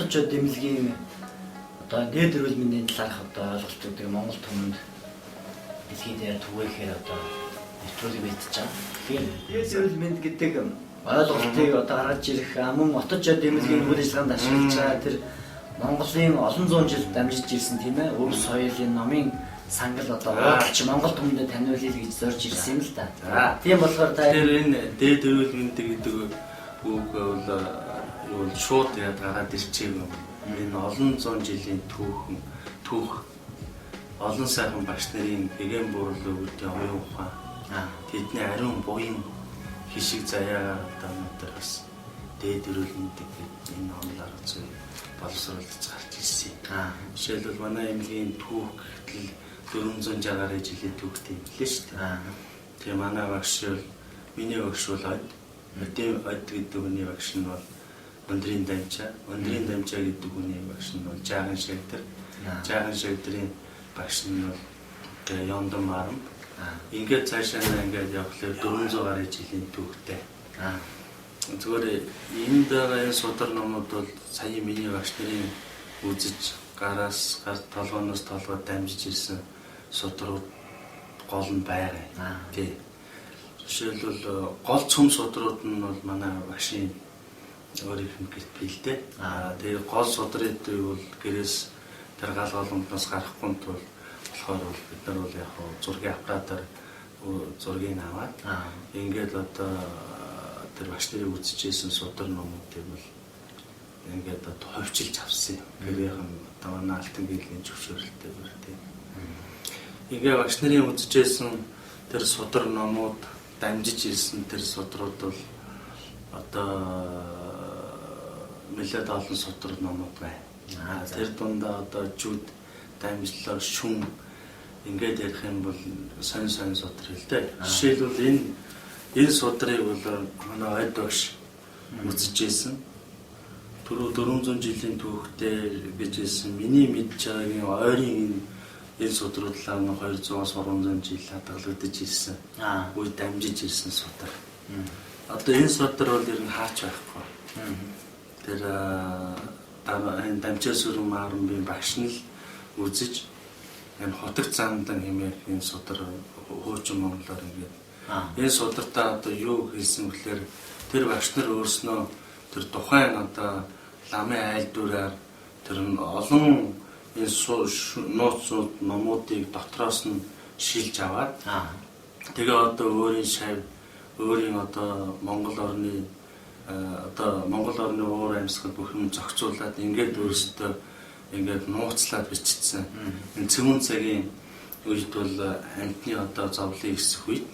хотод дэмжлэгийн одоо дээд эрүүл мэндийн талаарх одоо ойлголтуудыг Монгол түмэнд дэлхийн дээр түгээхээр одоо нэвтрүүлэг бэлтэж байгаа. Тэгэхээр дээд эрүүл мэнд гэдэг ойлголтыг одоо гаргаж ирэх мөн хотод дэмжлэгийн үйл ажиллагаанд ашиглаж байгаа тэр Монголын олон зуун жил дамжиж ирсэн тийм ээ өв соёлын номын сангал одоо уучлж Монгол түмэнд таниулъя гэж зорж ирсэн юм л да. Тийм болохоор та тэр энэ дээд эрүүл мэнд гэдэг үг бол шууд яд гараад ирчихэв. Энэ олон зуун жилийн түүх олон сайхан багш нарын эгээн буурал өгдөг оюун ухаан тэдний ариун буян хишиг заяа одоо өнөөдөр бас дээд эрүүл мэнд гэдэг энэ онлоор зөв боловсруулж гарч ирсэн. Жишээлбэл манай эмнэлгийн түүх гэтэл 460 жилийн түүхтэй юм лээ шүү дээ. Тэгээ манай багш бол миний багш бол од гэдэг үний багш нь бол өндрийн дамжаа гэдэг үний багш нь бол жаахан шагдрын багш нь бол Ёндон Марам. Ингээд цаашаа ингээд явхлаар 400 гаруй жилийн түүхтэй. Зүгээр энд байгаа судар номууд бол сая миний багш нарын үзэж гараас толгооноос толгойд дамжиж ирсэн судрууд гол нь байгаа. Тий. Жишээлбэл гол цөм судрууд нь бол манай багшийн өөрийнх нь гэрт бэлдээ. Тэгээ гол судрын төв бол гэрээс тэр гал голомтноос гарахгүй тул болохоор бол бид нар бол яг зургийн аппаратаар зургийг аваад ингээд одоо тэр багш нарын үзчихсэн судар номуудыг бол ингээд одоо ховчилж авсан юм. Гэрийнхэн одоо манай алтан гэрлийн зөвшөөрлөлтэй байна тийм. Ингээд багш нарын үзчихсэн тэр судар номууд дамжиж ирсэн тэр судрууд бол одоо нэлээд олон судар номууд байна. Тэр дундаа одоо жүд дамжлаар шүн ингээд ярих юм бол сонь судар хэлтэй. Жишээлбэл энэ судрыг бол манай ойд багш үзчихсэн. Түрүү 400 жилийн түүхтэй гэжсэн миний мэдж байгаагийн ойрын энэ судруудлаа 200-аас 300 жил хадгалагдаж ирсэн. Үе дамжиж ирсэн судар. Одоо энэ судар бол ер нь хаач байхгүй. Тэр энэ дамжаа сүрэн Маранбын багш нь л үзэж энэ хотог замдан хэмээх энэ судар хуучин монголоор ингээд энэ судартай одоо юу хэлсэн гэхээр тэр багш нар өөрснөө тэр тухайн одоо ламын айлдвараар тэр олон энэ нууцуд номуудыг дотроос нь шилж аваад тэгээ одоо өөрийн одоо Монгол орны уур амьсгал бүх юм зохицуулаад ингээд өөрсдөө ингээд нууцлаад бичсэн. Энэ цэвэн цагийн үед бол амьтны одоо зовлон ихсэх үед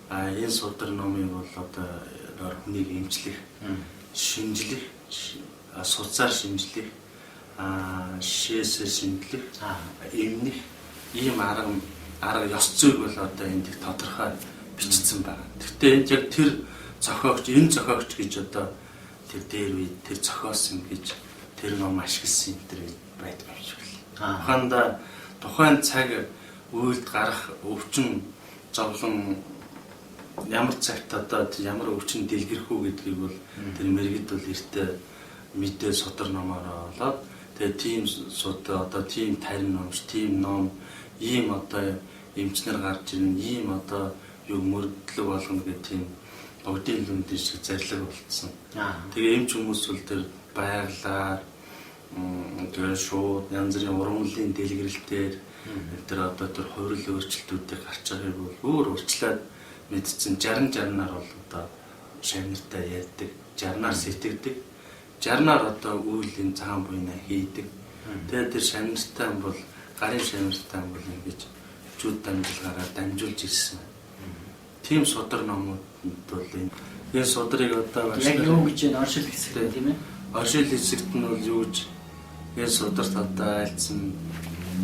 энэ судар номыг бол одоо хүнийг эмчлэх, шинжлэх, суцаар шинжлэх, шишээсээ шинжлэх, эмнэх ийм арга ёс зүйг бол одоо энд тодорхой бичсэн байна. Гэхдээ энэ яг тэр зохиогч гэж одоо тэр дээр үед тэр зохиосон гэж тэр ном ашигласан энэ төр байдаг юм шиг л. Ухаанда тухайн цаг үйлд гарах өвчин зовлон ямар цагт одоо ямар өвчин дэлгэрэх үү гэдгийг бол тэр мэрэгд бол эртээ мэдээ судар номоор олоод тэгээ тийм одоо тийм тарин номш тийм ном ийм одоо эмчнэр гарч ирнэ ийм одоо юу мөрдлөг болгоно гэх тийм богдын лүндийн шиг зарлаг болцсон. Тэгээ эмч хүмүүс бол тэр байглаар тэр шууд янз бүрийн ургамлын дэлгэрэлтээр тэр одоо тэр хувирал өөрчлөлтүүдийг гарч байгааг бол өөр урьдчилаад мэдсэн 60-60-аар бол одоо шавнартай ярьдаг, 60-аар сэтгэдэг, 60-аар одоо үйлийн цагаан буйнаа хийдэг. Тэгээд тэр шавнартай бол гарын шавнартай бол ингэж жүд дамжилгаараа дамжуулж ирсэн. Тийм судар номууд бол энэ судрыг одоо яг юу гэж энэ оршил хэсэгтэй тийм ээ. Оршил хэсэгт нь бол юу гэж энэ сударт одоо айлцсан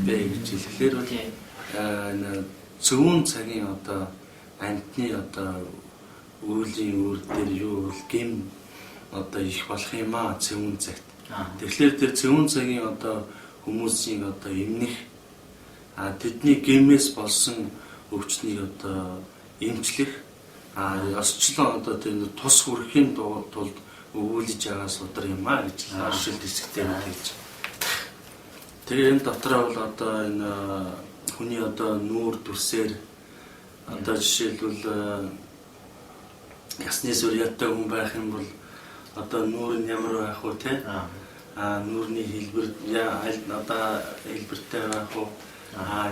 бэ гэж хэлэхээр бол цөөн цагийн одоо амьтны одоо үүлийн үр дээр юу бол гэм одоо их болох юм цэвэн цагт. Тэгэхээр тэр цэвэн цагийн одоо хүмүүсийн одоо эмнэх тэдний гэмээс болсон өвчнийг одоо эмчлэх ёсчлон одоо тэр тус хүрэхийн тулд өгүүлж байгаа судар юм аа гэж оршил хэсэгтэй хэлж. Тэгээ энэ дотроо бол одоо энэ хүний одоо нүүр дүрсээр одоо жишээлбэл ясны сүрьяатай хүн байх юм бол одоо нүүр нь ямар байх вэ те? Нүүрний хэлбэр одоо хэлбэртэй байх уу?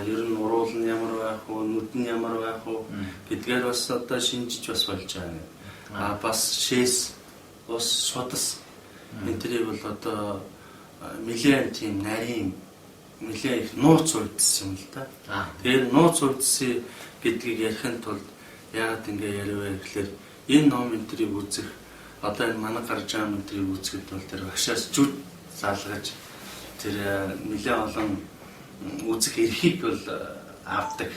Ер нь уруул нь ямар байх вэ? Нүд нь ямар байх вэ? Гэдгээр бас одоо шинжиж бас болж байгаа. Бас шээс, ус, судас энэ төрийг бол одоо нэлээд тийм нарийн нэлээд их нууц үлдсэн юм л да. Тэгэхээр нууц үлдсэн гэдгийг ярихын тулд яагаад ингэ яриа гэхээр энэ ном энэ төрийг үзэх одоо энэ манай гарч байгаа энэ төрийг үзэхэд бол тэр багшаас жүд залгаж тэр нэлээд олон үзэх эрхийг бол авдаг.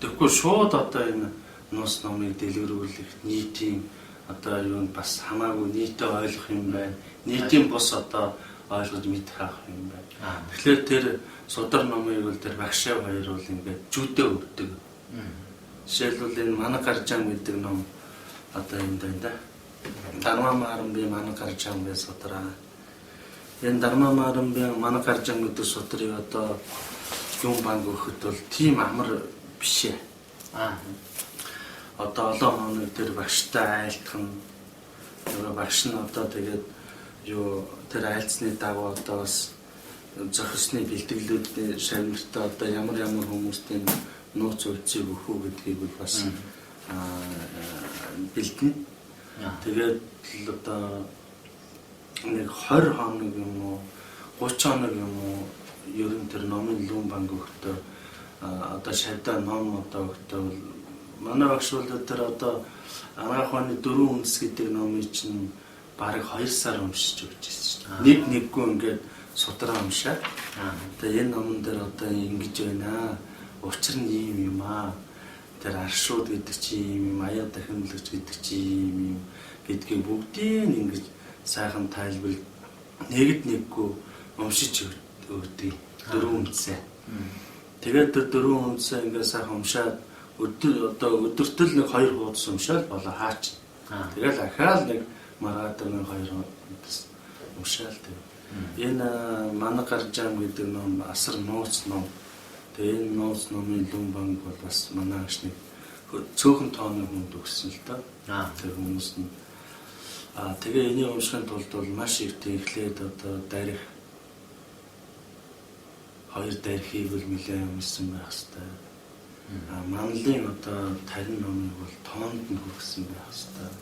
Тэгэхгүй шууд одоо энэ нуус номыг дэлгэрүүлэх нийтийн одоо юу бас хамаагүй нийтээ ойлгох юм байна. Нийтийн бус одоо ойлгож мэдэх авах юм байна. Тэгэхээр тэр судар номыг бол тэр багшаа хоёр бол ингээд жүдээ өгдөг. Жишээлбэл энэ манай гаржаан гэдэг ном одоо энэ байна да. Дармамааран би манай гаржаан гэж судраа. Энэ Дармамааран би манай гаржаан гэдэг судрыг одоо юм банк өгөхөд бол тийм амар биш ээ. Одоо олон хоног тэр багштай айлтах нь нөгөө багш нь одоо тэгээд юу тэр айлцны дагуу одоо бас зохисны бэлтгэлүүдийн шавнартаа одоо ямар хүмүүстийн нууц үлцийг өгөх үү гэдгийг бол бас бэлтэн. Тэгээд л одоо нэг 20 хоног юм уу 30 хоног юм уу ер нь тэр номын лүн банк өгөхдөө одоо шавьдаа ном одоо өгөхдөө манай багш бол тэр одоо анагаах ухааны 4 үндэс гэдэг номыг чинь бараг 2 сар уншиж өгч байсан шүү дээ. Нэггүй ингээд судраа уншаад. Тэгээ энэ номон дээр одоо ингэж байна. Учир нь ийм юм аа. Тэр аршууд гэдэг чи ийм юм, аяа дахимлагч гэдэг чи ийм юм гэдгийг бүгдийг ингэж сайхан тайлбар нэггүй уншиж өгдөг. 4 үндэсээ. Тэгээд тэр 4 үндэсээ ингээд сайхан уншаад өдөртөл нэг 2 хуудас уншаад болоо хаач. Тэгэл ахаал нэг маргаатар нэг 2 хуудас уншаал тэг. Энэ манай гаржаам гэдэг ном асар нууц ном. Тэгээ энэ нууц номын лүн банк бол бас манай агш нэг цөөхөн тооны хүнд өгсөн л доо. Тэр хүмүүс нь тэгээ энийг уншихын тулд бол маш их ихлээд одоо дарих 2 дарихыг бол нэлээд юмсан байх хэвээр. Манлын одоо тарин номыг бол тоонд нь хүргэсэн байх хэвээр.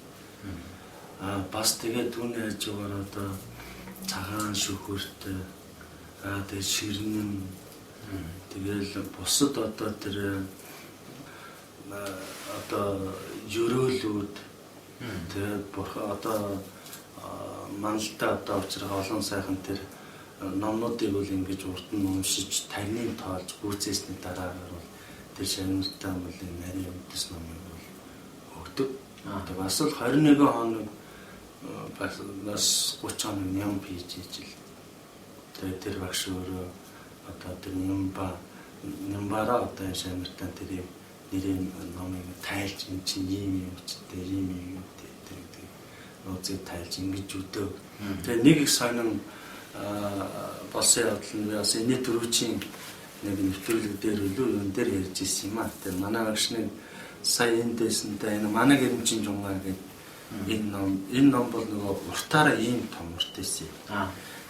Бас тэгээд түүний хажуугаар одоо цагаан шүхвэртэй тэгээд ширнэн тэгэл бусад одоо тэр одоо ёроолууд тэгээд бурхан одоо манлтай одоо учрах олон сайхан тэр номнуудыг бол ингэж урд нь уншиж тариныг тоолж гүйцээсний дараагаар бол тэр шагналтаа бол нарийн үндэс номыг бол өгдөг. Одоо бас л 21 хоног бас 30 хоног ням хийж ижил. Тэгээд тэр багш өөрөө одоо тэр нямбараа одоо шагналтаа тэр нэрийн номыг тайлж ин чинь ийм юм чтэй ийм юм гэдэг нууцыг тайлж ингэж өдөө. Тэгээд нэг их сонин болсон явдал нь бас энэ төрөвчийн нэг нэвтрүүлэг дээр өлөө юм дээр ярьж ирсэн юм аа. Тэр манай багшны сая энэ дэсэнтэй энэ манай гэрмжийн жунгаа гэдэг энэ ном бол нөгөө уртаараа ийм том урт байсан.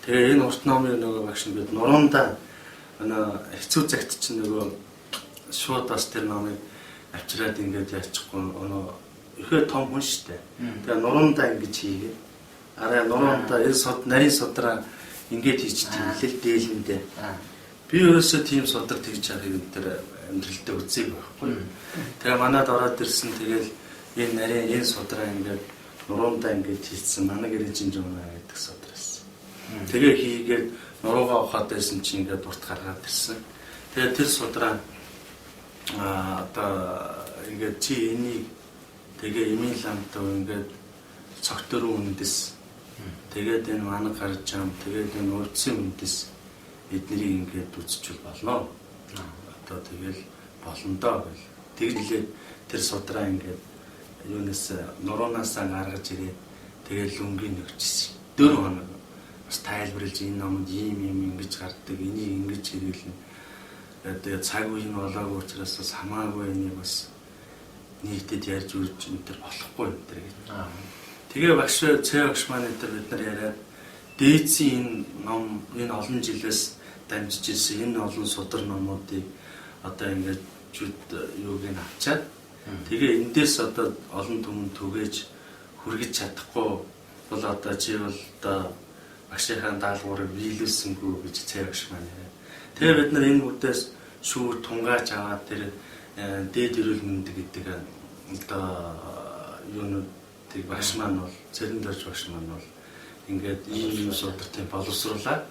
Тэгээ энэ урт номыг нөгөө багш нь бид нуруундаа хэцүү цагт чинь нөгөө шууд бас тэр номыг авчираад ингээд яачихгүй ихээ том хүн шүү дээ. Тэгээ нуруундаа ингэж хийгээ. Араа нуруундаа энэ нарийн судраа ингээд хийчихдээ хэлэл дээлэндээ. Би өөрөөсөө тийм судар тэгж харахыг тэр амьдралдаа үзег байхгүй. Тэгээ манад ороод ирсэн тэгэл энэ нарийн энэ судраа ингээд нуруундаа ингээд хийсэн манай гэрийн жумаа гэдэг судар байсан. Тэгээ хийгээд нуруугаа ухаад байсан чинь ингээд урт гаргаад ирсэн. Тэгээ тэр судраа одоо ингээд чи энийг тэгээ эмийн ламтай ингээд цогтөр үндэс тэгээд энэ манай гарч ам тэгээд энэ урдсын үндэс эднийг ингээд үзчихвэл болно. Одоо тэгэл болондоо гэл. Тэгэлээд тэр судраа ингээд юунаас нуруунаасаа гаргаж ирээд тэгээд лүнгийн өгчсэн. 4 хоног бас тайлбарлаж энэ номонд ийм ингэж гардаг, энийг ингэж хэрэглэнэ. Тэгээд цаг үе нь болоогүй учраас бас хамаагүй энийг бас нийтэд ярьж үрж энэ болохгүй энэ гэж. Тэгээ багш багш маань энэ бид нар яриад дээдсийн энэ ном энэ олон жилээс дамжиж ирсэн энэ олон судар номуудыг одоо ингээд юуг нь авчаад тэгээ эндээс одоо олон түмэн түгээж хүргэж чадахгүй бол одоо чи бол одоо багшийнхаа даалгаврыг биелүүлсэнгүй гэж цайвагш маань яриа. Тэгээ бид нар энэ үдээс шүүр тунгааж аваад тэр дээд эрүүл мэндэ гэдэг одоо юунуудыг багш маань бол цэрэн дорж багш маань бол ингээд ийм судартыг боловсруулаад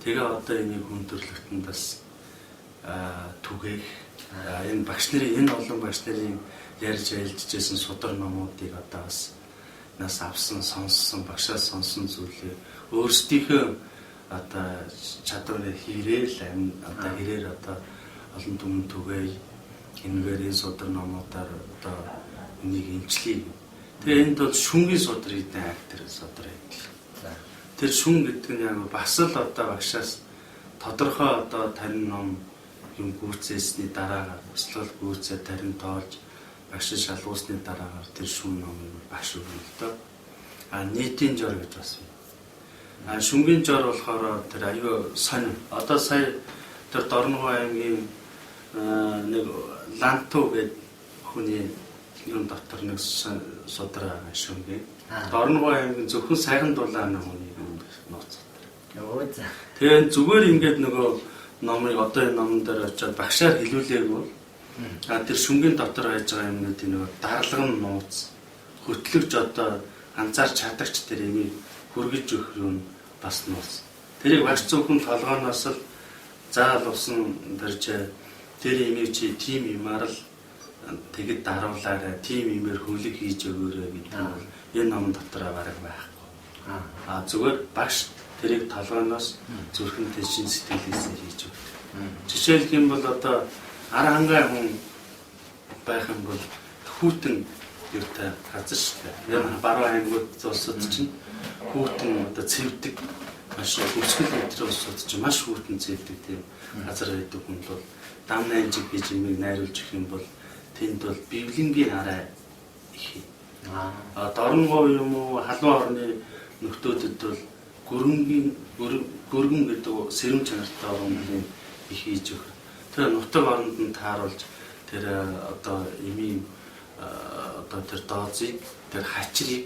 тэгээ одоо энийг хүн төрөлхтөнд бас түгээх энэ багш нарын энэ олон багш нарын ярьж айлжижсэн судар номуудыг одоо бас нас авсан сонссон багшаас сонсон зүйлээ өөрсдийнхөө одоо чадварыг хийрээл одоо хэрээр одоо олон түмэн түгээе энэгээр энэ судар номуудаар одоо энийг эмчлэе. Тэгээ энд бол шүнгийн судар гэдэг актер судар байдаг. Тэр шүн гэдэг нь яг бас л одоо багшаас тодорхой одоо тарин ном юм гүйцээсний дараагаар өслөл гүйцээ тарин тоолж багш шалгуусны дараагаар тэр шүн номыг багш өгнөлтөө нийтийн жор гэж бас байна. Шүнгийн жор болохоор тэр аюу сонь одоо сая тэр Дорногов аймгийн нэг Ланту гэдэг хүний юм дотор нэг судраа шүнгийн Дорногов аймгийн зөвхөн сайхан дулааны хүний нууц судраа. Тэгээ зүгээр ингээд нөгөө номыг одоо энэ номон дээр очиад багшаар хэлүүлээгүй тэр шүнгийн дотор байж байгаа юмнуудын нөгөө дарлага нь нууц хөтлөгч одоо анзаарч чадагч тэр имийг хүргэж өгөх юм бас нууц. Тэрийг багш зөвхөн толгооноос л заал усан дэрж тэр имийг чи тим юмар л тэгэд даруулаарай, тим имээр хөлөг хийж өгөөрэй гэдэг нь бол энэ номон дотор бараг байхгүй. Зүгээр багш тэрийг толгооноос зүрхэнтэй шин сэтгэлээсээ хийж өгдөг. Жишээлх юм бол одоо ара хангаа хүн байх юм бол хүүтэн юутай газар шүү дээ. Энэ баруун аймагуд улсууд чинь хүүтэн одоо цэвдэг маш өсгөл өдрөө улсууд чинь маш хүүтэн цэвдэг тийм газар байдаг хүн бол дам найжиг гэж юмыг найруулж өгөх юм бол тэнд бол бивлэнгийн арай их. Дорногов юм уу халуун орны нөхдөөдөд бол гөргөн гэдэг сэрэм чанартай орнуудын их хийж өгөх. Тэр нутаг оронд нь тааруулж тэр одоо эмийн одоо тэр доозыг тэр хачрыг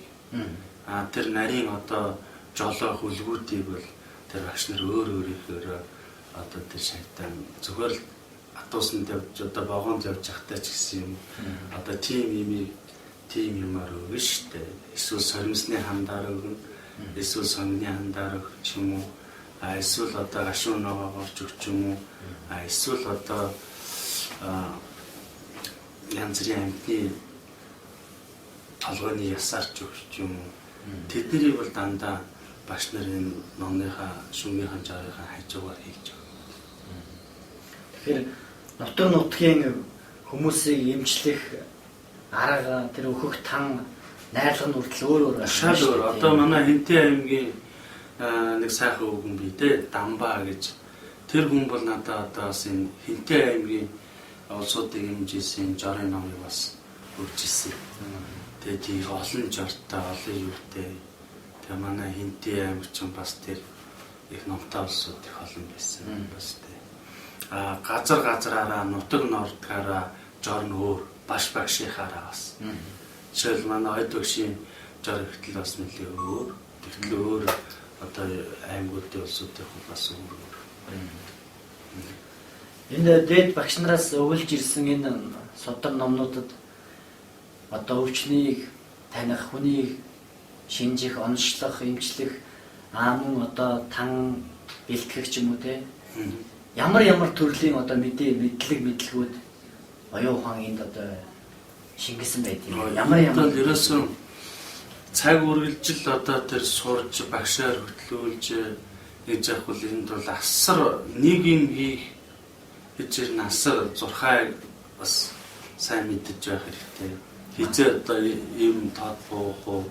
тэр нарийн одоо жолоо хөлгүүдийг бол тэр багш нар өөр өөрөөр одоо тэр шайтан зүгээр л атуусанд явж одоо вагонд явж захтай ч гэсэн юм одоо тим юмар өгнө шүү дээ. Эсвэл соримсны хандаар өгнө, эсвэл сонгны хандаар өгч юм уу, эсвэл одоо гашуун ногоогоор ч өгч юм уу, эсвэл одоо янз бүрийн амьтны толгойн ясаар ч өгч юм уу. Тэднийг бол дандаа багш нарын номныхаа шүнгийнхаа жаарийнхаа хажуугаар хийж өгнө. Тэгэхээр нутаг нутгийн хүмүүсийг эмчлэх арга тэр өөхөх тан найрлага нь хүртэл өөр өөр шал өөр. Одоо манай Хинтээ аймгийн нэг сайхан өвгөн бий дээ Дамбаа гэж. Тэр хүн бол надад одоо бас энэ Хинтээ аймгийн улсуудыг эмжсэн жорын номыг бас өгчээсэн. Тэгээд тийм олон жортой олон юутай. Тэгээ манай Хинтээ аймаг ч бас тэр их номтой улсууд их олон байсан бас тий. Газараараа нутаг нордгаараа жор нь өөр баш багшийнхаараа бас. Жишээл манай ойд багшийн жор ихтэл бас нэлээ өөр. Тэгтэл өөр одоо аймагуудын улсуудын бас өөр. Энэ дээд багш нараас өвлж ирсэн энэ судар номнуудад одоо өвчнийг таних, хүнийг шинжих, онцлох, эмчлэх, мөн одоо тан бэлтгэх ч юм уу те. Ямар төрлийн одоо мэдлэгүүд оюун ухаан энд одоо шингэсэн байдгийг ямар ерөөсөн цаг үргэлжил одоо тэр сурж багшаар хөтлүүлж гэж явах бол энд бол асар нэг юм хийх гэж насар зурхай бас сайн мэддэж байх хэрэгтэй. Хизээ одоо ийм тод буух уу,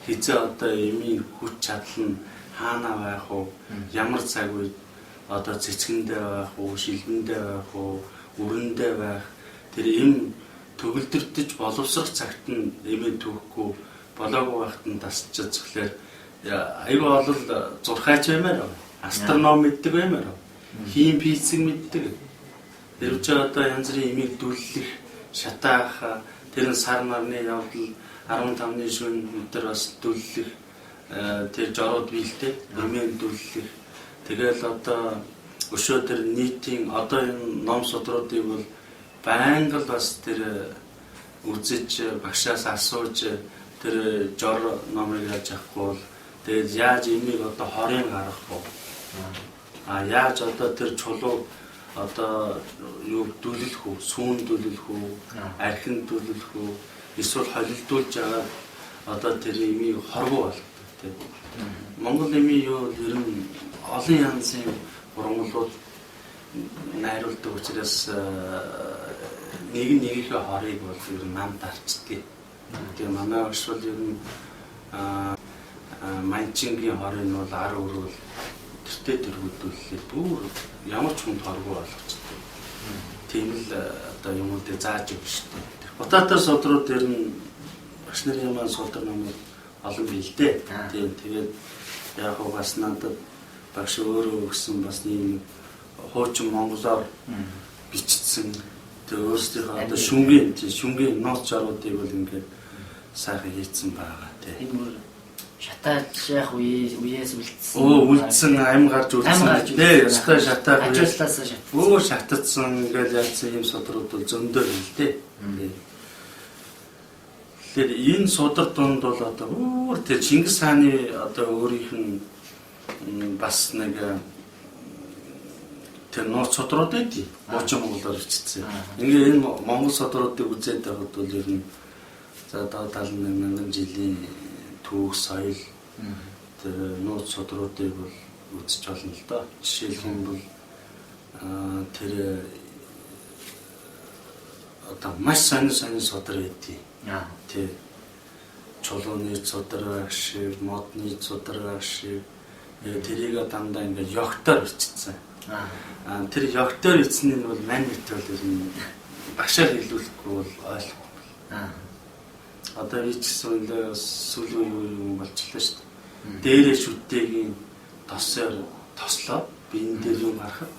хизээ одоо эмийн хүч чадал нь хаана байх уу? Ямар цаг үед одоо цэцгэндээ байх уу, шилбэндээ байх уу, үрэндээ байх. Тэр эм төгөлдөрдөж боловсрох цагт нь эмээ түүхгүй болоогүй байхад нь тасчиж зөвхлээр айгүй бол зурхаач баймаар астроном мэддэг баймаар хим физик мэддэг. Тэр үчи одоо янз бүрийн эмийг дүүлэх шатаах тэр нь сар нарны явдал 15-ны шөнө өдөр бас дүүлэх тэр жорууд биелдэг эмээ дүүлэх. Тэгэл одоо өшөө тэр нийтийн одоо энэ ном судруудыг бол байнга л бас тэр үзэж багшаас асууж тэр жор номыг яаж авахгүй бол тэгээд яаж эмийг одоо хорийн гаргах вэ? Яаж одоо тэр чулуу одоо юу дүүлэх үү? Сүүн дүүлэх үү? Архин дүүлэх үү? Эсвэл холилдуулж байгаа одоо тэр эмийг хоргоо болгодог тийм. Монгол эмийн юу ер нь олон янзын ургамлууд найруулдаг учраас нэгийнхээ хорыг бол ер нь нам дарчдаг. Тэгээ манай багш бол ер нь манчингийн хорыг бол 10 өрөөл тэртээ дөрвөлдүүлээд бүр ямар ч хүнд хоргоо болгочтой. Тийм л одоо юм уу зааж өгч штэ. Утаатай судрууд ер нь багш нарын маань судар намайг олон бэлдээ. Тийм тэгээд яг хоо бас надад багш өөрөө өгсөн бас нэг хуучин монголоор бичсэн. Тэгээ өөрсдийнхөө одоо шүнгийн ноц жаруудыг бол ингээд сайхан хийцэн байгаа тийм. Энэ мөр шатаалж яах үеэс үлдсэн. Үлдсэн амь гарч үлдсэн. Нэ ястай шатаа. Ажууллаасаа шат. Шатацсан ингээд яатсан юм судрууд бол зөндөр л дээ. Тэгэхээр энэ судар донд бол одоо тэр Чингис хааны одоо өөрийнх нь бас нэг тэр нууц судрууд байдгийг Мочин монголоор бичсэн. Ингээ энэ монгол судруудыг үзээд байхад бол ер нь за 71,000 жилийн түүх соёл тэр нууц судруудыг бол үзэж болно л доо. Жишээлх юм бол тэр одоо маш сонир судар байдгийг. Тэг чулууны судар байх шиг, модны судар байх шиг тэрийг дандаа ингээд ёгтоор бичсэн. Тэр ёгтоор бичсэн нь бол мань мэт бол ер нь багшаар хэлүүлэхгүй бол ойлгохгүй. Одоо би ч гэсэн сүүлийн юм болчихлоо шүү дээ. Дээрээ шүтээгийн тослоо биен дээр юм гарахад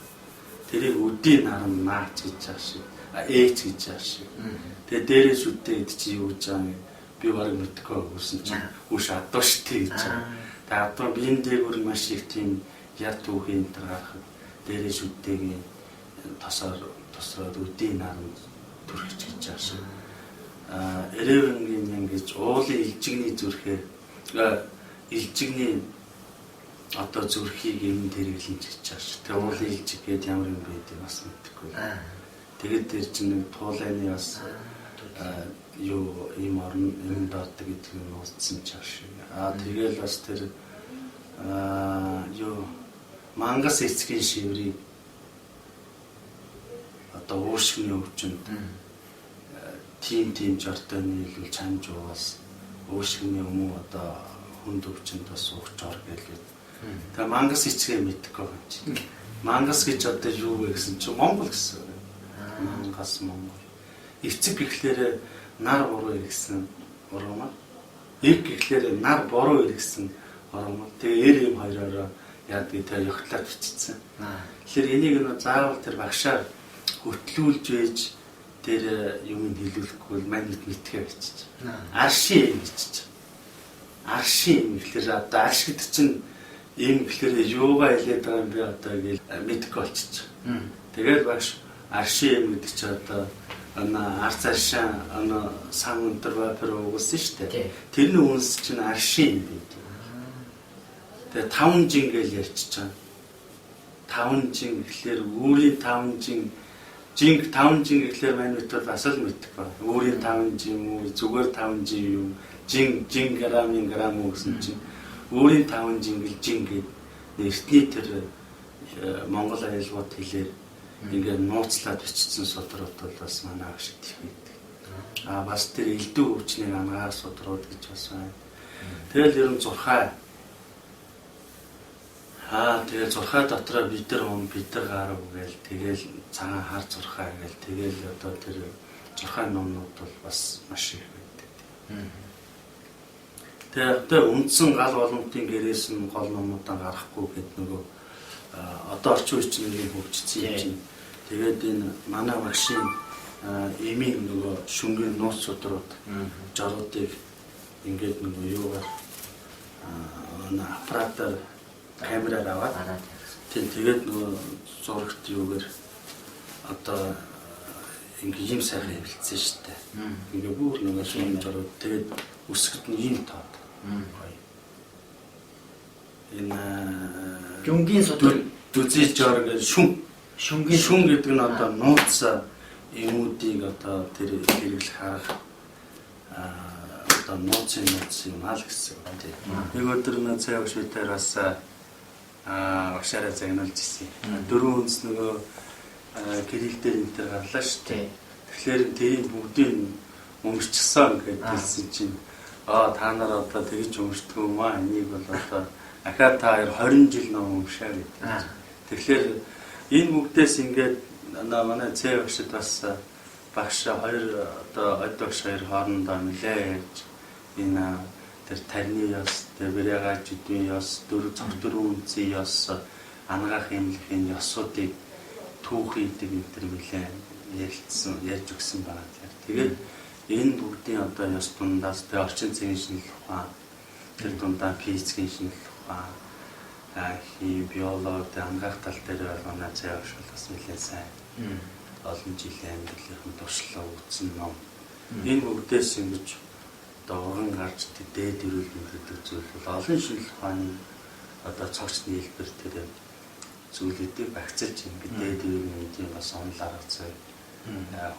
тэрийг өдийн наран наач гэж байгаа шиг, ээч гэж байгаа шиг. Тэгээ дээрээ шүтээ гэдэг чи юу гэж байгаа юм би барыг мэдхгүй өгсөн чинь үш адуу штий гэж байгаа. Тэгээ адуу биен дээр маш их тийм яр түүхийн энэ гарахад дээрээ шүтээгийн тосроод өдийн наран төрчих гэж байгаа шиг. Эревэнгийн ингэж уулын илжигний зүрхээр илжигний одоо зүрхийг юм тэргэлэн гэж чааш. Тэгээ уулын илжиг гэдэг ямар юм бэ гэдэг бас мэдэхгүй. Тэгээд тэр чинь туулайны бас юу ийм орн юм даадаг гэдэг нь уулцсан чааш. Тэгээл бас тэр юу мангас эцгийн шиврийг одоо уушгины өвчнөд тийм жортой нийлүүл чамж уус уушгины өмнө одоо хүнд өвчнөд бас ууч ор гэлээ. Тэгээ мангас эцгээ мэдхгүй юм чи. Мангас гэж одоо юу вэ гэсэн чи Монгол гэсэн. Мангас Монгол. Эцэг гэхлээр нар буруу гэсэн ургамал. Иг гэхлээр нар буруу гэсэн ургамал. Тэгээ эр юм хоёроо яадаг тэ ёгтлаад бичсэн. Тэгэхээр энийг нь заавал тэр багшаар хөтлүүлж вэж тэр юм хэлүүлэхгүй мань мэдгээ бичиж. Аршин юм бичиж. Аршин гэхлээр одоо арш гэдэг чинь ийм гэхлээр юугаа хэлээд байгаа юм бэ одоо гэж мэдгүй болчих. Тэгээд багш аршин юм гэдэг чи одоо арц аршин сан өнтер вапер угсан шүү дээ. Тэрний үнс чинь аршин юм бэ. Тэгээд 5 жин гэж ярьчих чам. 5 жин гэхлээр үүрийн 5 жин 5 жин гэхлээр мань мэт бол асал мэдхгүй. Өөрийн 5 жин үү зүгээр 5 жин юу жин грамын грам үү гэсэн чинь өөрийн 5 жин гэл жин гэдэг эртний тэр Монгол аюулгууд хэлээр ингээд нууцлаад бичсэн судрууд бол бас манай шиг тийх байдаг. Бас тэр элдв өвчнийг ангаар судрууд гэж бас байна. Тэгэл ер нь зурхай. Тэгээ зурхай дотроо бид нар гарав гээл тэгэл цагаан хар зурхай гээл тэгэл одоо тэр зурхай номнууд бол бас маш их байдаг. Тэгээ одоо үндсэн гал боломтын гэрээс нь гол номуудаа гаргахгүй гэд нөгөө одоо орчин үеийн чинь хөгжсөн юм чинь. Тэгээд энэ манай багшийн эмийн нөгөө шүнгийн нууц судрууд жоруудыг ингээд нөгөө юугаар аппаратаар камераар аваад тэгээд нөгөө зурагт юугаар одоо ингээд юм сайхан хэвлэлсэн шүү дээ. Ингээд бүх нөгөө шүнгийн жорууд тэгээд өсгөд нь юм таад. Энэ Жүнгийн судраг дүзий жор гэж шүн гэдэг нь одоо нууц юмуудыг одоо тэр хэрэглэх харах одоо нууц юм аа л гэсэн үг тийм. Нэг өдөр нөө цай өгшөөр бас агшаараа загнуулж ирсэн. Дөрөв үндэс нөгөө гэрэл дээр энэ төр гарлаа шүү дээ. Тэгэхээр тэрийг бүгдийг өмөрчихсөн гэж хэлсэн чинь та нар одоо тэгж өмөртгөө юм аа. Энийг бол одоо ахаа та 20 жил ном өмшаа гэдэг. Тэгэхээр энэ бүгдээс ингээд манай цай өгшөд бас багш хоёр одоо одогш хоёр хоорондоо нэлээ ярьж энэ тэр тарны ёс, тэр бэряга жидийн ёс, дөрвөн үнцийн ёс, ангаах эмнэлгийн ёсуудыг түүх хийдэг энэ төр нэлээ ярилцсан, ярьж өгсөн байна. Тэгээд энэ бүгдийн одоо ёс дундаас тэр орчин цагийн шинжилгээ ухаан, тэр дундаа физикийн шинжилгээ ухаан, биологи, ангаах тал дээр манай цай өгш бас нэлээ сайн. Олон жилийн амьдралын туршлага үүссэн ном. Энэ бүгдээс ингэж одоо уран гарч дээд ирүүл мэддэг зүйл бол олон шинжилгээ ухааны одоо цогц нийлбэр тэр зүйлүүдийг багцлж ингэ дээд ирүүл мэдийн бас онол аргацай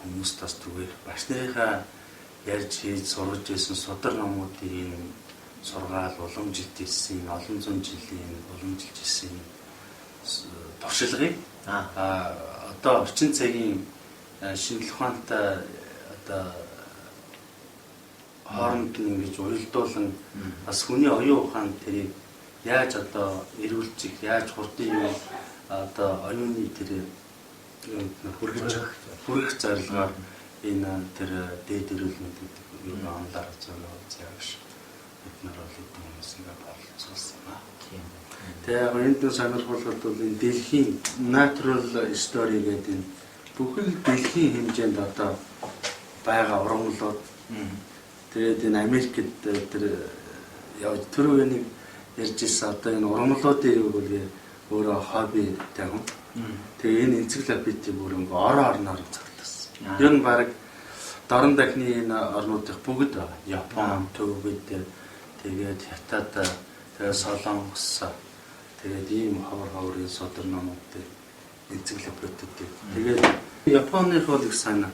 хүмүүст бас түгээх багш нарынхаа ярьж хийж сургаж ирсэн судар номуудыг энэ сургаал уламжилж ирсэн олон зуун жилийн уламжилж ирсэн туршлагыг одоо орчин цагийн шинжилгээ ухаантай одоо хооронд нь ингэж уялдуулан бас хүний оюун ухаанд тэрийг яаж одоо эрүүлчих, яаж хурдан юм одоо оюуны тэр хүргэх зорилгоор энэ тэр дээд эрүүл мэндийн юу онлоор зөвлөө зааш бид нар бол эдгээр хүмүүс ингээ болцсон ба. Тэгээ яг энэ сонирхолтой бол энэ дэлхийн natural story гэдэг энэ бүхэл дэлхийн хэмжээнд одоо байгаа ургамлууд тэгээд энэ Америкт тэр явж тэр үеийг ярьж ирсэн одоо энэ ургамлуудын өөрөө хоббитэй хүн. Тэгээ энэ энциклопедийг өөрөө ороор цогцолсон. Ер нь баг дорн дахны энэ орнуудын бүгд Япон, Төвөд, тэгээд Хятад, тэгээд Солонгос, тэгээд ийм ховор судар номуудын энциклопедиуд. Тэгээд Японых бол их санаа.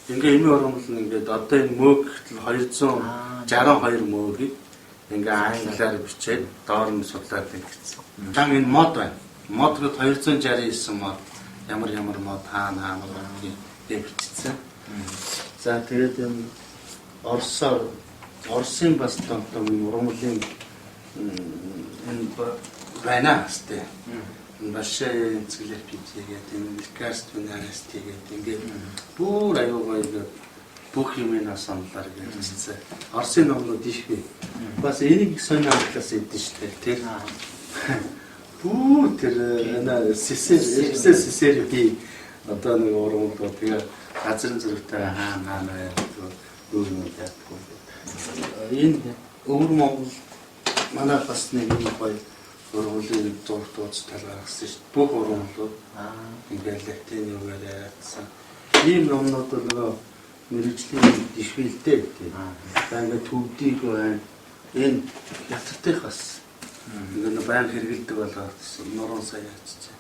Ингээ энэ ургамал нь ингээд одоо энэ мөг 262 мөгийг ингээ англиар бичээд доор нь судлаад ингэсэн. Дан энэ мод байна. Модгод 269 мод ямар мод хаана гэдэг бичсэн. За тэгээд энэ Оросын бас томтом ургамлын энэ байна хэвчээ. Маш энциклопедигээд энэ лекарственность тэгээд ингээд бүр аюугаа бүх юмнаас онлоор гэсэн. Оросын номнууд их бий. Бас энийг сонио англиас эдэн штэ тэр. Бүр тэр сесэр би одоо нэг ургамлууд тэгээ газрын зэрэгтэй хаана өөрөө яахгүй. Энэ өвөр Монгол манай бас нэг юм гоё ургамлын зургууд талгарсан шүү дээ. Бүх ургамлууд ингээд латин үгээр яатсан. Ийм номнууд бол нөгөө мэрэгжлийн дэвшилтэй тийм. Ингээд төвдийг байна. Энэ хятадтай бас ингээд баян хэрэгэлдэг болоод нуруу сая яатчих.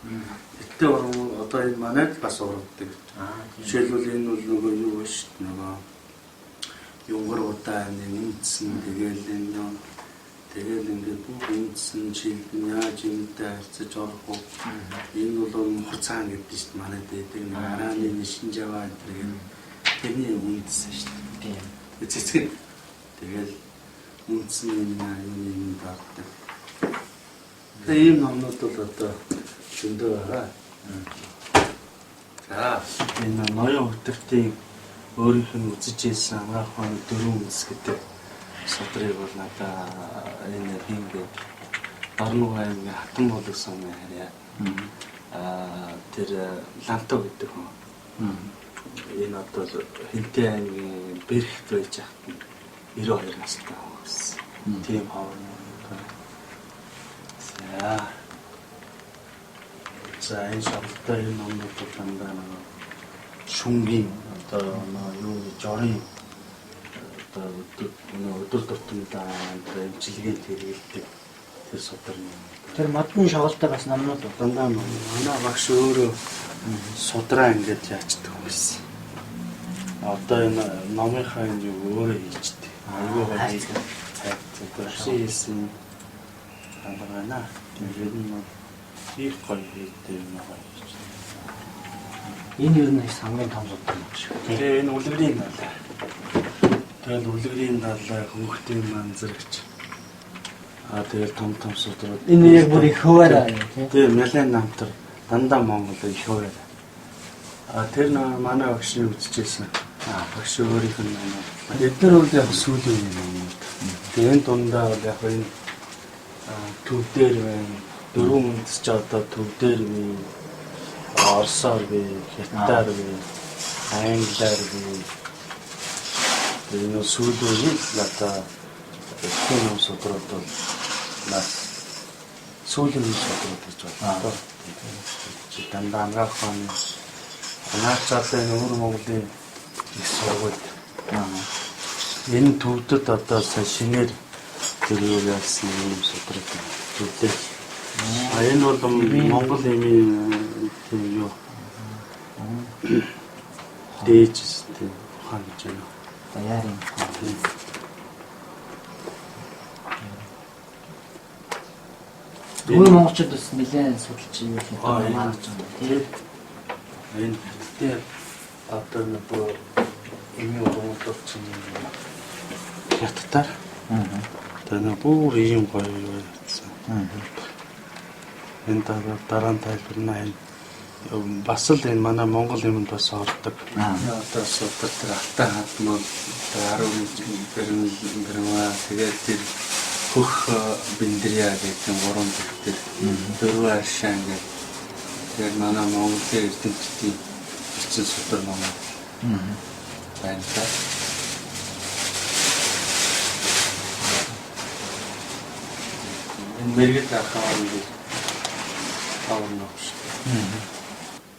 Гэтэ ургамл одоо энэ манайд бас ургаддаг. Жишээлбэл энэ бол нөгөө юу вэ шүү дээ. Нөгөө юнгар удаа нэмсэн тэгээл энэ тэгэл ингээд бүх үндсэн шилэн яаж юмтай харьцаж орох уу. Энэ бол мухцаан гэдэг чинь манай дэдэг нэг арааны шинжаваа гэдэг тэрний үндсэн шүү дээ. Тийм. Цэцэг тэгэл үндсэн юм багтдаг. Тэгээ ийм номнууд бол одоо зөндөө байгаа. За энэ ноён хөтөлбөрийн өөрийнх нь үзэж ийсэн ангаах ухааны дөрвөн үндэс гэдэг содрыг бол надаа энэ хингээ Орног аймгийн Хатан болог сумын харьяа. Тэр Ланто гэдэг хүн. Энэ одоо Хинтэй аймгийн Бэрхт байж ахт 92 настай хүн байсан. Тийм хавар. За энэ шалтай энэ номнууд дандаа нэг шүнгийн одоо юу жорын одоо өдөр тутамдаа эмчилгээнд хэрэгэлдэг тэр содрын юм. Тэр модны шоголтой бас номнууд дандаа манай багш өөрөө судраа ингэж яачдаг байсан. Одоо энэ номынхаа энэ өөрөө хийчихдээ. Айгүй гоё цаг хийсэн байна. Тэгээд их гоё хийдэг юм байна. энэ юу нэг хамгийн том содрын юм шиг. Тэгээ энэ үлгэрийн далай. Тэгээд үлгэрийн далай хөнгөлтэй маань зэрэгч. Тэгээд том содрууд. Энэ яг бүр их хуваараа тийм. Тэгээ Мэлэн намтар дандаа Монгол их хуваар. Тэр манай багшны үзчихсэн. Багш өөрийнх нь эдгээр бол яг сүүлийн юм. Тэгээ энэ дундаа бол яг энэ төв дээр байна. Дөрвөн үндэс ч одоо төв дээр байна. Орсоор би, хятадаар би, англиар би. Энэ сүүлийн одоо энэ содрууд бол нас сүүлийн содрууд гэж байна. Дандаа ангаах ухааны наачаатай нүүр Монголын их сургууль. Энэ төвдөд одоо сая шинээр зэрэг яасан юм содрууд төвдөд. Энэ бол Монгол эмийн юу дээж тийм ухаан гэж байна. Баярын. Өөр монголчууд бас нэлээд судалж юм байна. Тэгээд энэ тэр одоо нэг эмийн ургамал чинь хятадаар. Тэгээд бүр ийм гоё юу гэсэн. Энэ дараа нь тайлбарна энэ бас л энэ манай Монгол юмд бас ордог. Одоо сутар тэр алтай хатмал 10 гэрмаа тэгээд тэр хөх биндрия гэдэг гурван тэр дөрвөн аршаан гэдэг тэгээд манай Монголын эрдэмтдийн бичсэн сутар ном байна та. Энэ мэрэгд ахаар нэг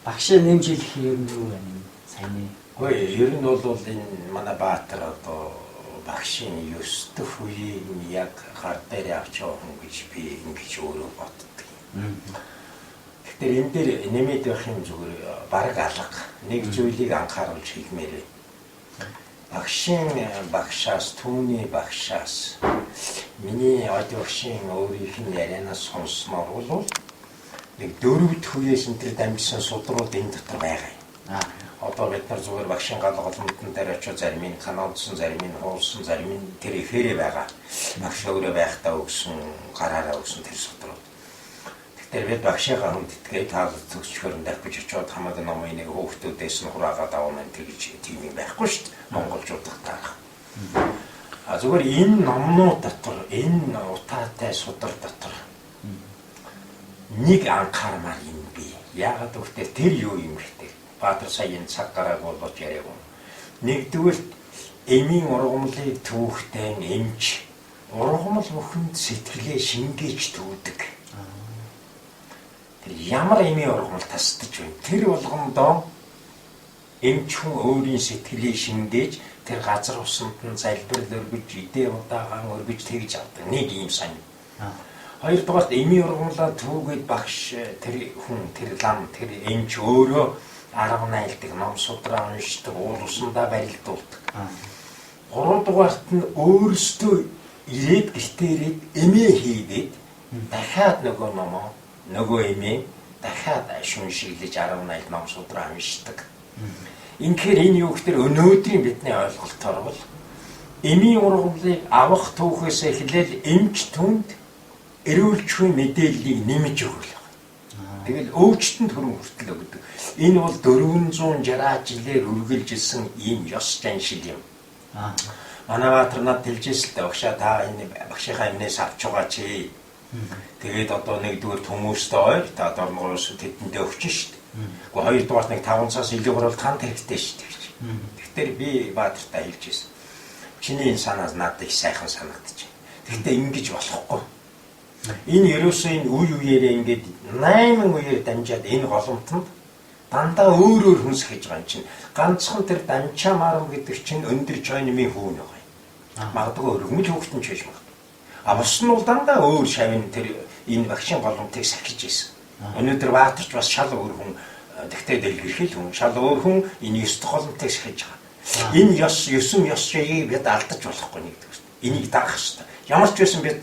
багш нэмж хэлэх юм юу байна? Сайн ээ. Ой, ер нь бол энэ манай Баатар одоо багшийн 9 дэх үеийн яг гар дээр авч явах гэж би ингэж өөрөө боддог. Тэгэхээр энэ дээр нэмээд байх юм зүгээр бараг алга. Нэг зүйлийг анхааруулж хэлмээр байна. Багшийн багшаас, түүний багшаас миний одоо багшийн өөрийнх нь ярианаас сонсноор бол нэг 4 дэх үеэс энэ төр дамжсан судрууд энэ дотор байгаа юм. Одоо бид нар зүгээр багшийн галголмтон дээр очиж зарим нь каналдсан, зарим нь хуулсан, зарим нь тэр ихээрээ байгаа. Багш өөрөө байхдаа өгсөн, гараараа өгсөн тэр судрууд. Тэгэхээр бид багшийнхаа хүнд итгээд таалал зөвчгөрөн давж очиод хамаагүй номын нэг хөөхтүүдээс нь хураагаад авах юм тэр гэж тийм юм байхгүй шүү дээ. Монголчуудах таах. Зүгээр энэ номнууд дотор, энэ утаатай судар дотор нэг анхаармаар юм би. Яагаад гэвэл тэр юу юм гэхтэй. Баатар саяын цаг гарааг болоод яриаг юм. Нэгдүгээр эмийн ургамлыг түүхтэн эмч ургамл бүхэнд сэтгэлээ шингээж төвдөг. Тэр ямар эмийн ургамл тасдаж байна. Тэр болгондоо эмч хүн өөрийн сэтгэлээ шингээж тэр газар усанд нь залбирал өргөж, идээ удаагаан өргөж тэгж авдаг. Нэг юм сайн. Хоёрдугаар эмийн ургамлаа түүгээд багш тэр хүн тэр лам тэр эмч өөрөө арга найлдаг, ном судраа уншдаг, уул усандаа барилдуулдаг. Гуравдугаарт нь өөрсдөө ирээд гэртээ ирээд эмээ хийгээд дахиад нөгөө номоо, нөгөө эмээ дахиад шүншиглэж арга найл ном судраа уншдаг. Инхээр энэ юу гэхээр өнөөдрийн бидний ойлголтоор бол эмийн ургамлыг авах түүхээс эхлээл эмч түнд эрүүлжгүй мэдээллийг нэмж өгөх. Тэгэл өвчтөнд хүрэн хүртэл өгдөг. Энэ бол 460 жилээр үргэлжилсэн ийм ёс заншил юм. Манай Баатар над хэлжсэн л дээ, багшаа та энэ багшийнхаа өмнөөс авч байгаа чи. Тэгээд одоо нэгдүгээр хүмүүстэй ойр та дорногоос тэдэндээ өгчин шүү дээ. Гэхдээ хоёрдугаар нэг 500-аас илүүгээр бол танд хэрэгтэй шүү дээ. Тэгэхээр би Баатартаа хэлжсэн. Чиний энэ санаас надад их сайхан санагдчих. Гэхдээ ингэж болохгүй. Энэ ерөөсөө энэ үе үеэрээ ингээд 8 үеэр дамжаад энэ голомтонд дандаа өөр хүнс хийж байгаа юм чинь. Ганцхан тэр Данчаа Марам гэдэг чинь өндөр чойнмын хүүн байгаа юм. Магадгүй өргөмөл хүүхдэн ч хийж магадгүй. А бус нь бол дандаа өөр шавын тэр энэ багшийн голомтыг сахиж ийсэн. Өнөөдөр Баатарч бас шал өөр хүн тэгтээ дэлгэрхэл хүн шал өөр хүн энэ 9 голомтыг сахиж байгаа. Энэ ёс 9 ёс жийг бид алдаж болохгүй нэгдэг. Энийг даах хэрэгтэй. Ямар ч байсан бид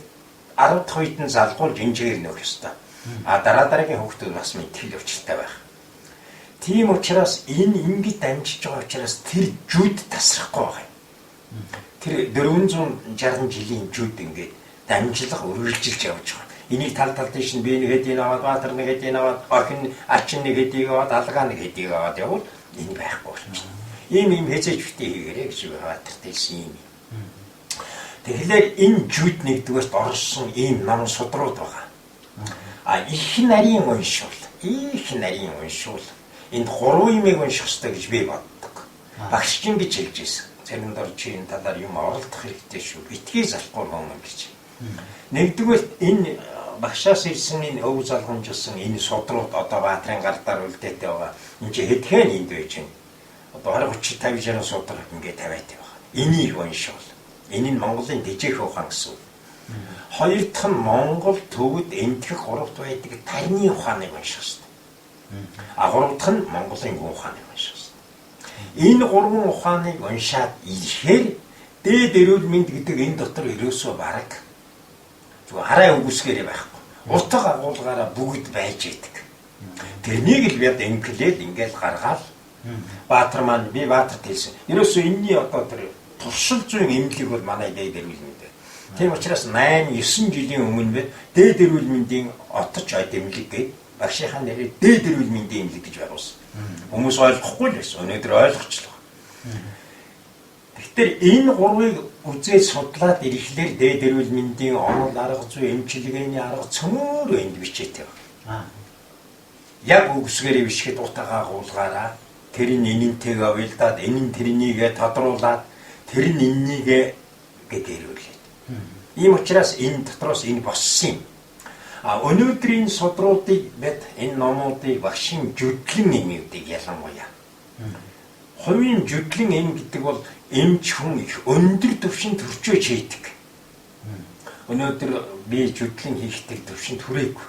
10 дахь үед нь залгуулж инжээр нөх ёстой. А дараагийн хүүхдүүд бас мэдхэл өвчлөлтэй байх. Тийм учраас энэ ингэж дамжиж байгаа учраас тэр жүд тасрахгүй байгаа юм. Тэр 460 жилийн жүд ингээд дамжлах үргэлжилж явж байгаа. Энийг тал дээш нь би нэг хэдийн аваад Баатар нэг хэдийн аваад охин ачин нэг хэдийг аваад алгаа нэг хэдийг аваад явбал энэ байхгүй болчихно. Ийм хэзээж битээ хийгээрэй гэж Баатар хэлсэн юм. Тэгэхээр энэ жүд нэгдүгээрт орсон ийм ном судрууд байгаа. А их нарийн уншвал энд 3 юмыг унших ёстой гэж би боддог. Багш чинь гэж хэлж ирсэн. Цэрэн дор чи энэ талаар юм оролдох хэрэгтэй шүү. Битгий залахгүй юм гэж. Нэгдүгээр энэ багшаас ирсэн энэ өв залгамжилсан энэ судрууд одоо Баатарын гардаар үлдээтэй байгаа. Энд чи хэдхэн энд байж байна. Одоо 20 30 50 60 судар ингээд тавиатай байгаа. Энийг уншвал энэ нь Монголын дижээх ухаан гэсэн. Хоёр дахь нь Монгол төвд энтгэх гуравт байдаг тарины ухааныг унших хэрэгтэй. А гурав дахь нь Монголын гүн ухааныг унших хэрэгтэй. Энэ гурван ухааныг уншаад ирэхээр дээд эрүүл мэнд гэдэг энэ дотор ерөөсөө бараг зүгээр хараа үгүйсгээрээ байхгүй. Утга агуулгаараа бүгд байж идэг. Тэрнийг л бид инглээд ингээд гаргаад Баатар маань би Баатарт хэлсэн. Ерөөсөө энэний одоо тэр туршил зүйн эмнэлэг бол манай дээд эрүүл мэнд. Тийм учраас 8 9 жилийн өмнө бид дээд эрүүл мэндийн отч ой эмнэлэг гээд багшийнхаа нэрээр дээд эрүүл мэндийн эмнэлэг гэж байгуулсан. Хүмүүс ойлгохгүй л байсан. Өнөөдөр ойлгочлоо. Тэгэхээр энэ гурвыг үзээд судлаад ирэхлээр дээд эрүүл мэндийн онол арга зүй эмчилгээний арга цөмөр энд бичээтэй байна. Яг үгсгээрээ бишгэд утаагаа гуулгаараа тэр нь энэнтэйгээ уялдаад энэ нь тэрнийгээ тодруулаад тэр нь эннийгээ гэдэрүүлээ. Ийм учраас энэ дотроос энэ боссон юм. А өнөөдрийн судруудыг бид энэ номуудыг багшийн жүдлэн эмүүдийг ялангуяа. Хувийн жүдлэн эм гэдэг бол эмч хүн их өндөр төвшин төрчөөж хийдэг. Өнөөдөр би жүдлэн хийхтэй төвшин түрээгүй.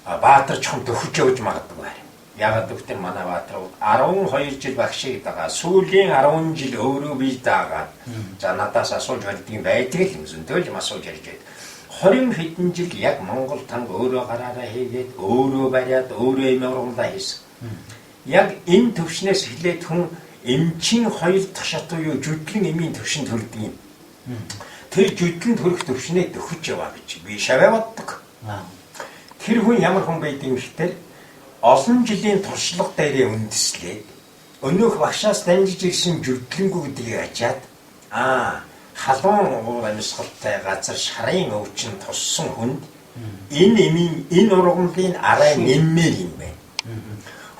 А Баатарчхан төхөж явж магадгүй байна. Ягаад гэвэл манай Баатар 12 жил багшиг дагаа сүүлийн 10 жил өөрөө бий даагаад за надаас асууж байдаг л юм зөндөө юм асууж ярьж байд. 20 хэдэн жил яг Монгол танг өөрөө гараараа хийгээд өөрөө бариад өөрөө юм ургамлаа хийсэн. Яг энэ төвшнээс эхлээд хүн эмчийн хоёр дахь шат буюу жүдлэн эмийн төвшин төрдөг юм. Тэр жүдлэн төрөх төвшнээ төхөж яваа гэж би шаваа боддог. Тэр хүн ямар хүн байд юм гэхээр олон жилийн туршлага дээрээ үндэслээд өнөөх багшаас дамжиж ирсэн жүдлэнгүүдийг ачаад халуун уур амьсгалтай газар шарын өвчин туссан хүнд энэ ургамлын арай нэммээр юм байна.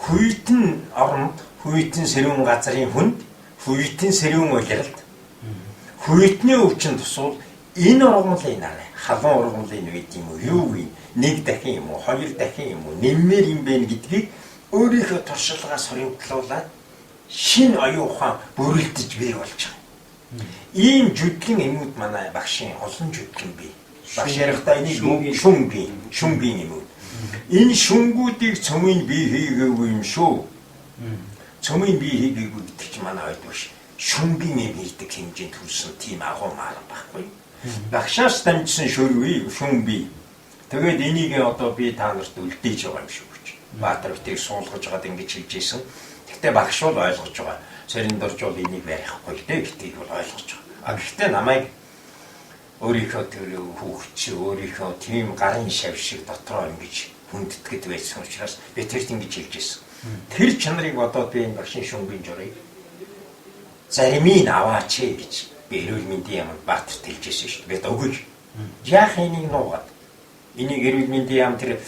Хүйтэн оронд, хүйтэн сэрүүн газрын хүнд, хүйтэн сэрүүн улиралд, хүйтний өвчин тусвал энэ ургамлын арай халуун ургамлын үед юм уу юу вэ? Нэг дахин юм уу, хоёр дахин юм уу, нэммээр юм байна гэдгийг өөрийнхөө туршлагаас хоригдлуулаад шинэ оюун ухаан бүрэлдэж бий болж байгаа. Ийм жүдлэн эмүүд манай багшийн олон жүдлэн бий. Багш ярихдаа энийг шүнгийн эмүүд. Энэ шүнгүүдийг цөмийн бий хийгээгүй юм шүү. Цөмийн бий хийгээгүй гэдэг чинь манай ойд биш. Шүнгийн эм хийдэг хэмжээнд хүрсэн тийм агуу маар байхгүй. Багшаас дамжсан шөрвий шүн бий. Тэгээд энийг одоо би та нарт үлдээж байгаа юм шүү гэж. Баатар битийг суулгаж байгаад ингэж хэлж ийсэн. Гэхдээ багш бол ойлгож байгаа. царин дорж бол энийг барихгүй л дээ гэдгийг бол ойлгож байгаа. Гэхдээ намайг өөрийнхөө тэр хүүхч өөрийнхөө тийм гарын шав шиг дотроо ингэж хүндэтгэд байсан учраас би тэрт ингэж хэлж ирсэн. Тэр чанарыг бодоод би энэ багшийн шүнгийн журыг заримыг аваач гэж би эрүүл мэндийн яамд Баатарт хэлж ирсэн шүү дээ. Би өгөөж. Яах энийг нуугаад. Энийг эрүүл мэндийн яам тэр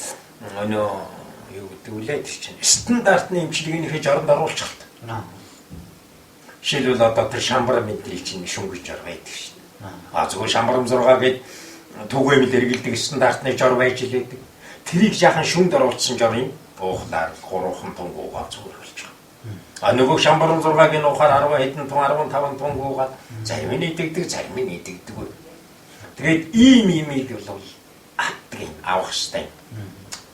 юу гэдэг үлээ тэр чинь стандартны эмчилгээнийхээ жоронд оруулчих л. Жишээлбэл одоо тэр шамбар мэдрэл чинь шүнгэж жор байдаг шүү дээ. Зүгээр шамбар 6 гээд түгээмэл эргэлдэг стандартны жор байж илээдэг. Тэрийг жаахан шүнд оруулсан жорын уухлаар 3хан тунгуугаа зүгээр болж байгаа. Нөгөө шамбар 6-гийн ухаар 10 хэдэн тун 15 тунгуугаад зарим нь идэгдэг, зарим нь идэгдэг. Тэгээд ийм бол апгийн авах хэрэгтэй.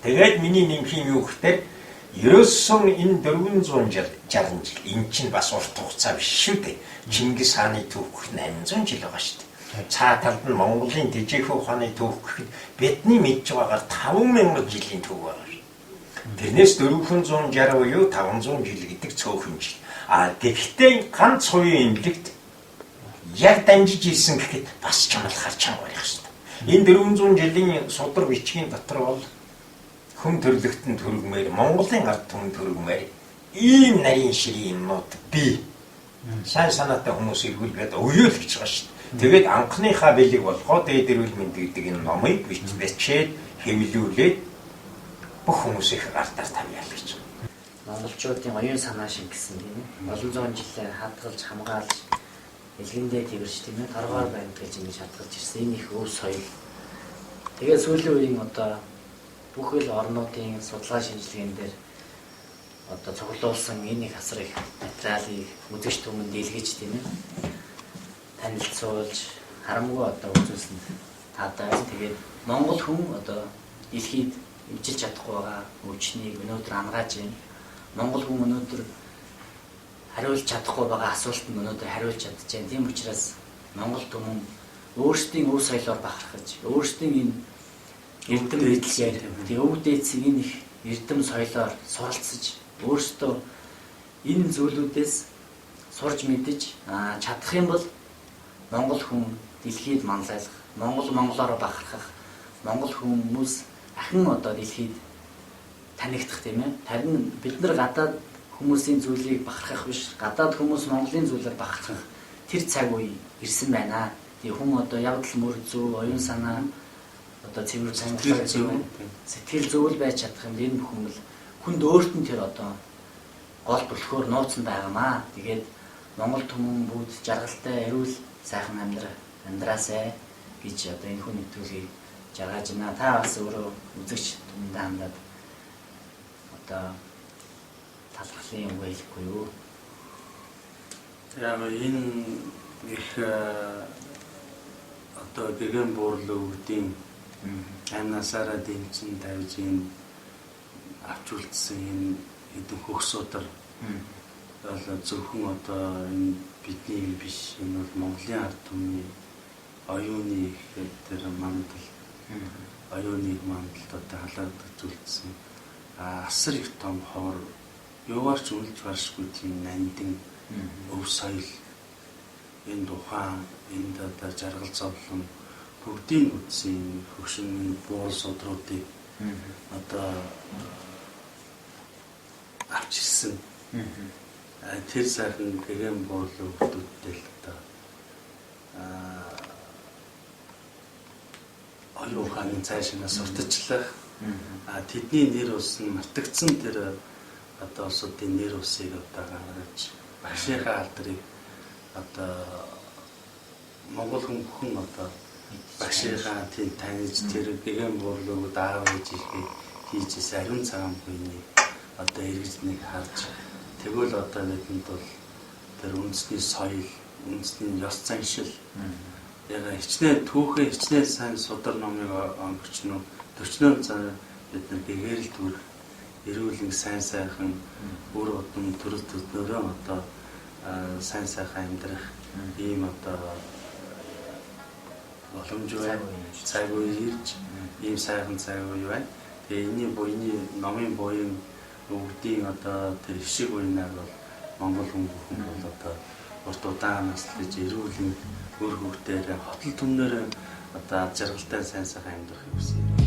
Тэгээд миний нэмхийн юу гэхээр ерөөсөн энэ 460 жил энэ чинь бас урт хугацаа биш шүү дээ. Чингис хааны түүх 800 жил байгаа шүү дээ. Цаа талд нь Монголын Тэжээхүү хааны түүх гэхэд бидний мэдж байгаагаар 5000 жилийн түүх байгаа. Тэрнээс 460 буюу 500 жил гэдэг цөөхөн жил. Гэхдээ ганц хувийн имлэгт яг дамжиж ирсэн гэхэд бас чанал харж байгаа шүү дээ. Энэ 400 жилийн судар бичгийн дотор бол хүн төрлөختөнд төрөгмээр Монголын ард түмэн төрөгмээр ийм нарийн ширийн юмнууд би сайн санаатай хүмүүс эргүүлгээд өгөөл гэж байгаа шүү дээ. Тэгээд анхныхаа бэлэг болгоод дээд эрүүл мэнд гэдэг энэ номыг бичээд хэвлүүлээд бүх хүмүүсийн артаар тамьяал гэж. Монголчуудын оюун санаа шиг гэсэн тийм ээ. Олон зуун жилээр хадгалж хамгаалж илгэндээ тэрж тийм ээ. Торгоор байна гэж ингэж хадгалж ирсэн энэ их өв соёл. Тэгээд сүүлийн үеийн одоо бүхэл орнуудын судалгаа шинжилгээнд дээр одоо цуглуулсан энэ их асар их материалыг үзэгч түмэнд илгээж тийм ээ. Танилцуулж харамгүй одоо үзүүлсэн таатай. Тэгээд Монгол хүн одоо дэлхийд имжилж чадахгүй байгаа өвчнийг өнөөдөр ангаж байна. Монгол хүн өнөөдөр хариулж чадахгүй байгаа асуултанд өнөөдөр хариулж чадчихээн. Тийм учраас Монгол түмэн өөрсдийн өв соёлоор бахархаж, өөрсдийн энэ эрдэм мэдлэгээр тийм өв дээдсийг энэ их эрдэм соёлоор суралцж, өөрсдөө энэ зүйлүүдээс сурж мэдж чадах юм бол Монгол хүн дэлхийд манлайлах, монголоор бахархах, монгол хүмүүс ахин одоо дэлхийд танигдах тийм ээ. Харин бид нар гадаад хүмүүсийн зүйлийг бахархах биш, гадаад хүмүүс Монголын зүйлээр бахархах тэр цаг үе ирсэн байна. Тэгээ хүн одоо явдал мөр зөв, оюун санаа одоо цэвэр санагдах юм. Сэтгэл зөвл байж чадах юм. Энэ бүхэн л хүнд өөрт нь тэр одоо гол төлхөөр нууцсан байгаамаа. Тэгээд Монгол түмэн бүгд жаргалтай, эрүүл сайхан амьдраасай гэж одоо энэ хүн нэвтрүүлгийг жаргаж байна. Та бас өөрөө үзэгч түмэндээ хандаад одоо талхлын юм хэлэхгүй юу? Яг энэ их одоо гэгэн буурлуу гэдгийн амнасаараа дэмжин тавьж энэ авч үлдсэн энэ хэдэн хөгсөдөр бол зөвхөн одоо энэ бидний биш, энэ бол Монголын ард түмний оюуны тэр мандал, оюуны мандалд одоо халаагдаж үлдсэн асар их том ховор, юугаар ч үлж баршгүй тийм нандин өв соёл, энэ тухайн, энэ одоо жаргал зовлон бүгдийн үтсийн хөгшин буул судруудыг одоо авч ирсэн. Тэр сайхан гэгэн буурлуу хүмүүстэй л одоо оюун ухааны цаашаа сурталчлах, тэдний нэр ус нь мартагдсан тэр одоо улсуудын нэр усыг одоо гаргаж багшийнхаа алдрыг одоо Монгол хүн одоо багшийнхаа тийм таньж тэр гэгэн буурлууг даав хийж ариун цагаан буйны одоо иргэжнийг харж тэгвэл одоо бидэнд бол тэр үндэсний соёл, үндэсний ёс заншил яг хичнээн түүхэн хичнээн сайн судар номыг онгорч нь 40 цаг бид нар гэгэрэл төрөх эрүүлэн сайн сайхан өөр одон төрөл төднөрөө одоо сайн сайхан амьдрах ийм одоо боломж байна. Цаг үе ирж ийм сайхан цаг үе байна. Тэгээ энэний буйны номын буйн бүгдийн одоо тэр шиг буйнаар бол Монгол хүн бүхэн бол одоо урт удаан наслаж эрүүл үр хөвгтөөр хотол түмнэр одоо ад жаргалтай сайн сайхан амьдрахыг хүсье.